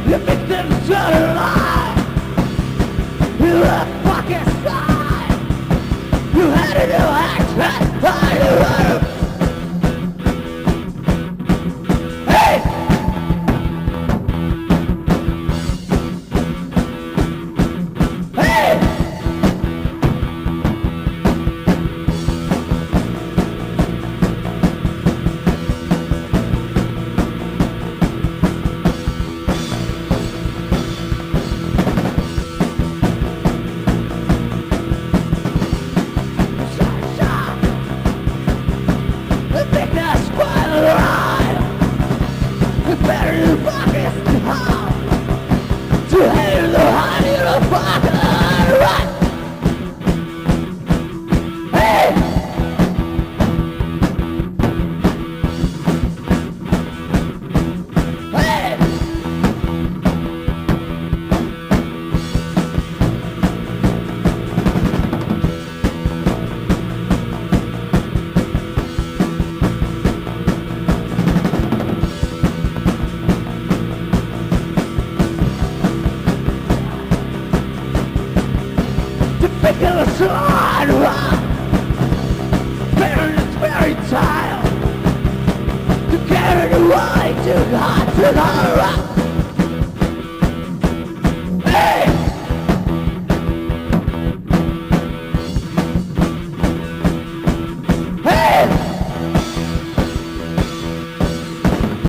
You make them turn lie. You left fucking side. You had to do act. Hey! Hey! Ridiculous on rock. Parents very tired to carry the way to God to the rock.